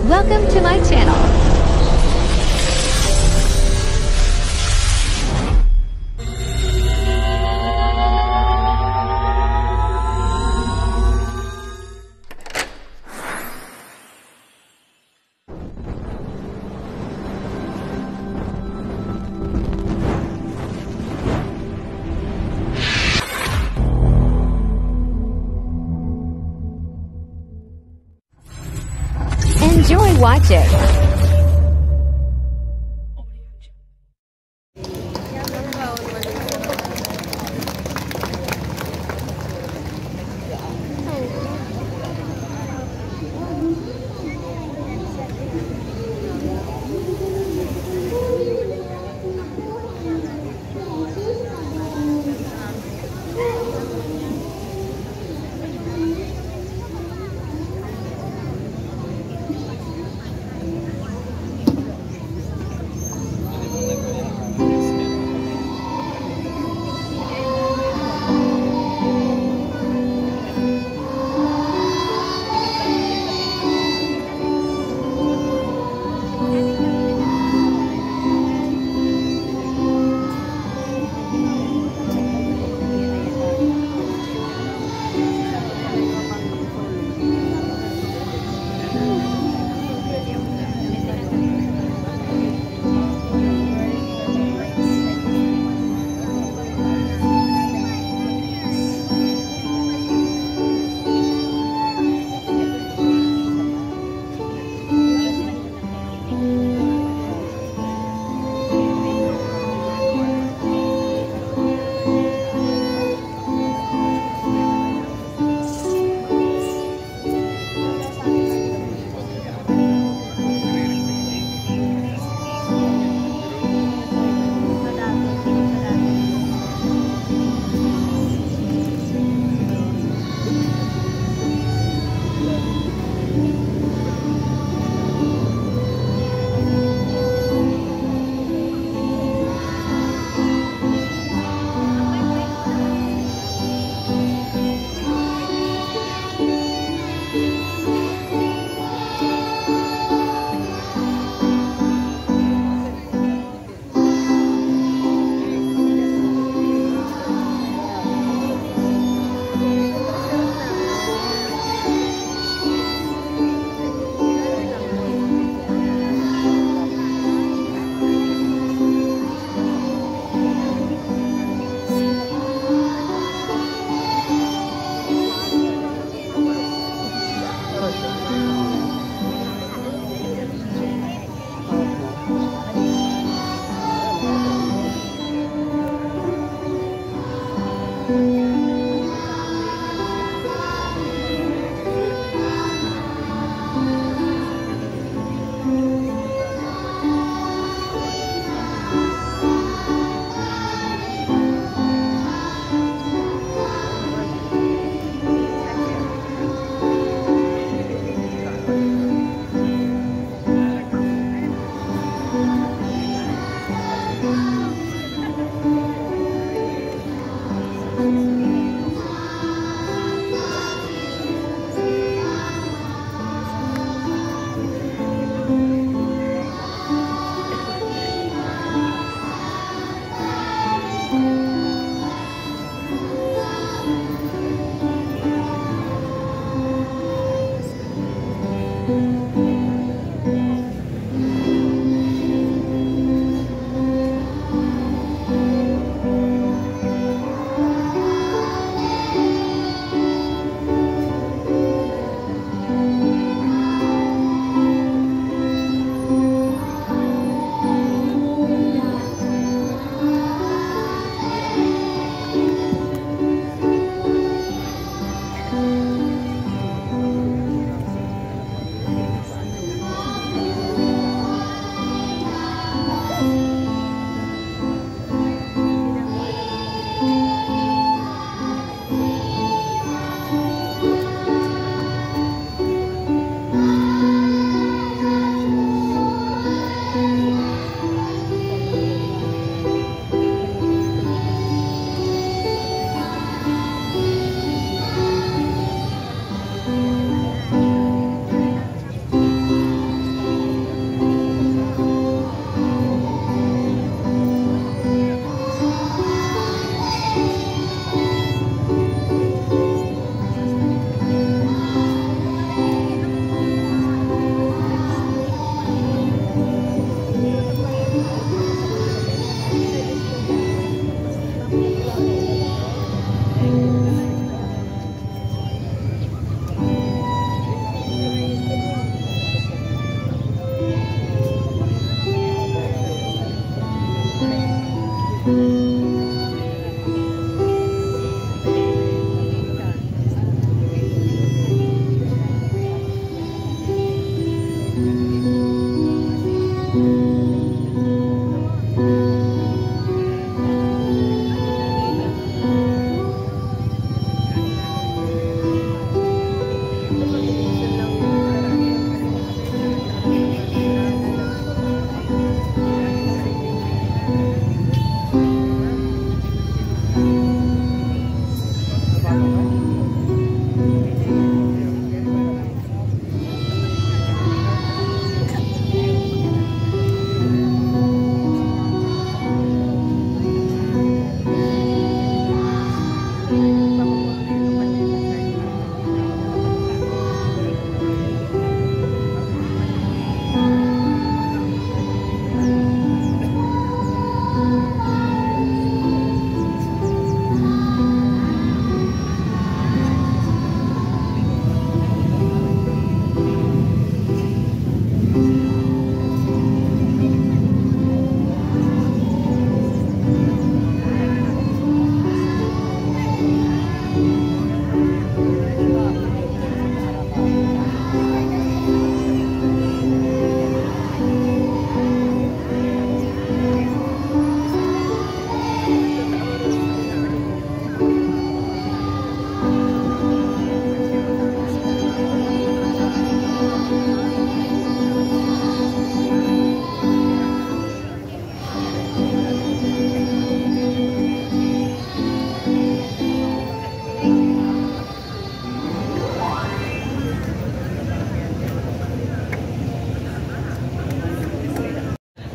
Welcome to my channel. Enjoy watching.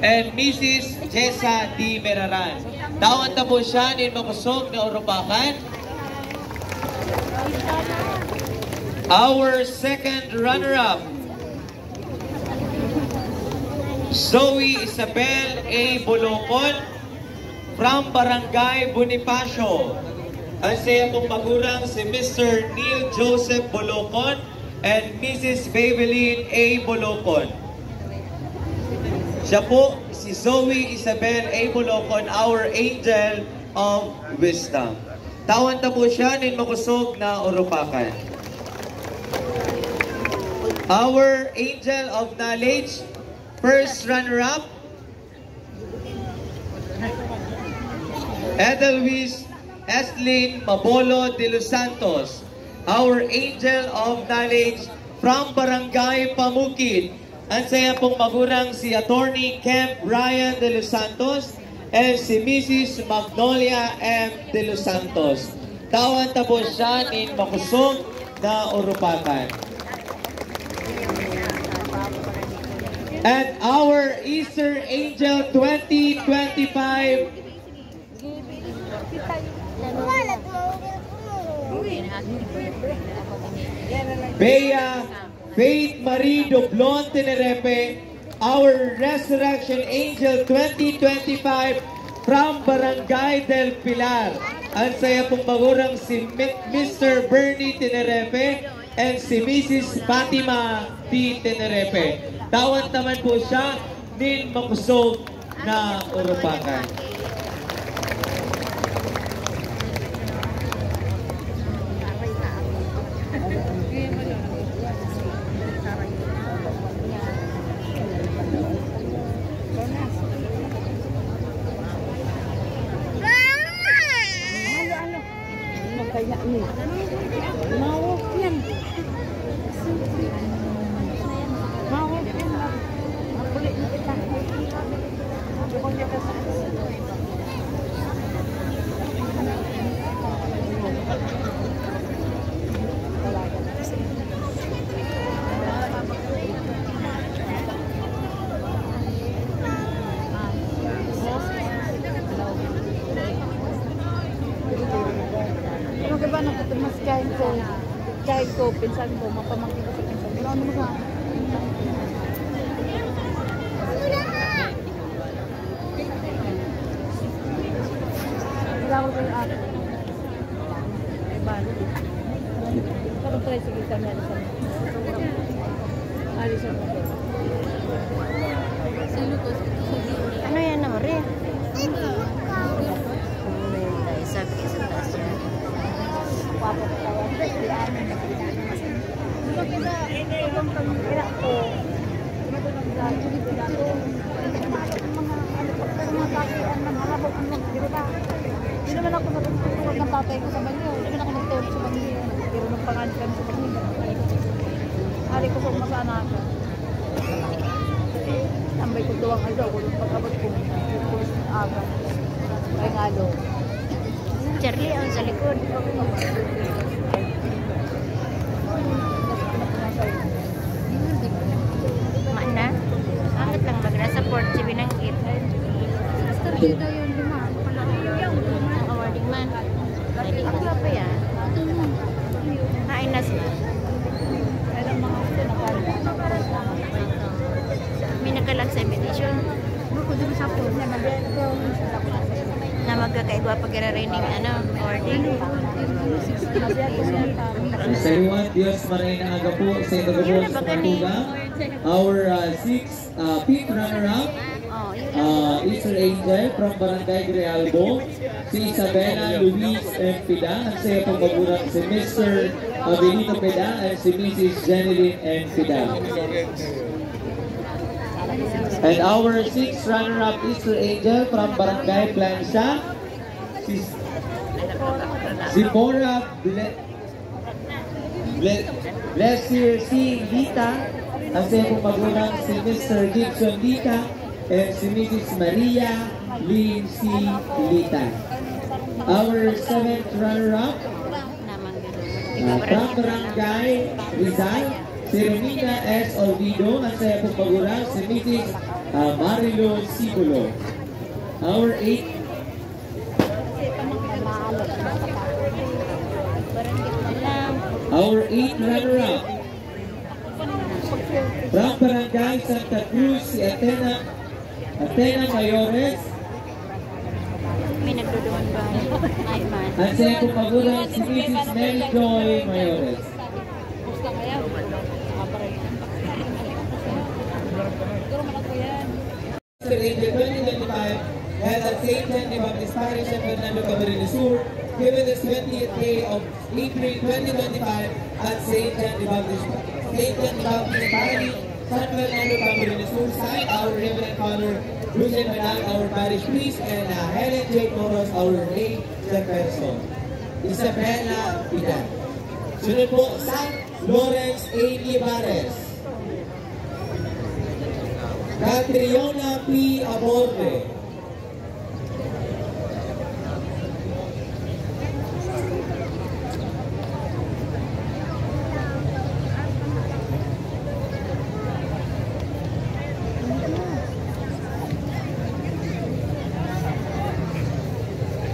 and Mrs. Jessa D. Meraran. Tawan na po siya ni makusog na urupakan. Our second runner-up, Zoe Isabel A. Bolocon from Barangay Bonifacio. Ang saya pong magurang si Mr. Neil Joseph Bolocon and Mrs. Babylin A. Bolocon. Siya po si Zoe Isabel A. Bolocon, our angel of wisdom. Tawan na po siya nin makusog na urupakan. Our angel of knowledge, first runner-up, Edelweiss Eslin Mabolo de los Santos, our angel of knowledge from Barangay Pamukid. Ang saya pong magurang si Attorney Kemp Ryan de los Santos and si Mrs. Magnolia M. de los Santos. Tawan ta po siya nin makusog na urupakan. And our Easter Angel 2025 Bea Faith Marie Doblon Tenerepe, our Resurrection Angel 2025 from Barangay del Pilar. Ang saya pong magurang si Mr. Bernie Tenerepe and si Mrs. Fatima T. Tenerepe. Tawan naman po siya nin makusog na urupakan. Kahit ko, pinsan ko, mapamangkin ko sa pinsan. Pero ano mo ba? Wala ko kayo ako. Ay, bali. Parang try sa kita niya. Alisan mo. Ano yan na, Mari? Sabi ka sa taas yan. Wapo ko tayo. Di amin. Ito kita, itong pangkira ko. Ito ng dati, dito dito. Mga takian ng harapot ang magkira. Hindi naman ako natutulog ng tatay ko sa banyo. Hindi naman ako nagtulog sa banyo. Pero nung pangalit kami sa banyo. Hari ko sa masana ako. Tambay ko duwang alo. Kulong pagkabot ko. Kulong ng aga. Ay nga alo. Charlie, ang sa likod. Mana? Bakit lang mag-support si Binanggit? Master dito yun, lima. Ang awarding man. Hindi ka pa yan. Kain na sila. Ay, ang mga ito nakala. May nagkalag sa invitation. Buko dito sa po. Na magkakaigwa pag raining awarding. Sa iwan, Diyos maray na aga po sa ito po sa Matugang. Our fifth runner-up, Easter Angel from Barangay Grialbo, si Isabela Luis and Pida. Ang saya pong magurang si Mr. Benito Pida and si Mrs. Jeneline and Pida. And our sixth runner-up Easter Angel from Barangay Plansya, si Zipporah Blessier C. Lita. Ang saya pong magulang si Mr. Gibson Lita and si Mrs. Maria Lynn C. Lita. Our seventh runner-up from Barangay Rizal, si Romina S. Olvido, ang saya pong magulang, si Mrs. Marilo Sibulo. Our 8 runner-up. From Barangay Santa Cruz, si Atena Mayores. May nagdudungan ba? Ay man. Ang saya pong magulang, si Mrs. Mary Joy Mayores. Gusto kaya? Nakaparay. Siguro man ako yan. Mr. Angel 2025 held at St. John the Baptist Parish of Fernando Camarines Sur, given the 20th day of April 2025 at St. John the Baptist Parish, San Fernando Camarines Sur, signed our Reverend Father Lucian Manal, our parish priest, and Helen J. Moros, our lay chairperson. Isabella Pidan. Sunod po, San Lawrence A. Ibares. Catriona P. Aborde.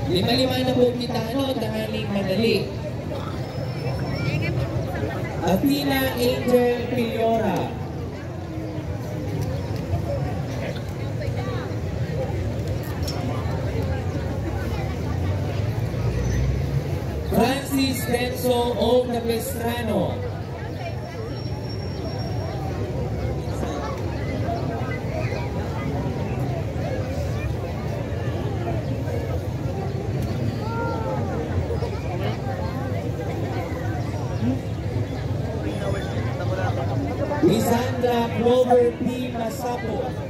Lima-lima na po kita tangaling madali. Athena Angel Piliora. Francis Denso O. Capistrano. Lisandra Clover P. Masapo.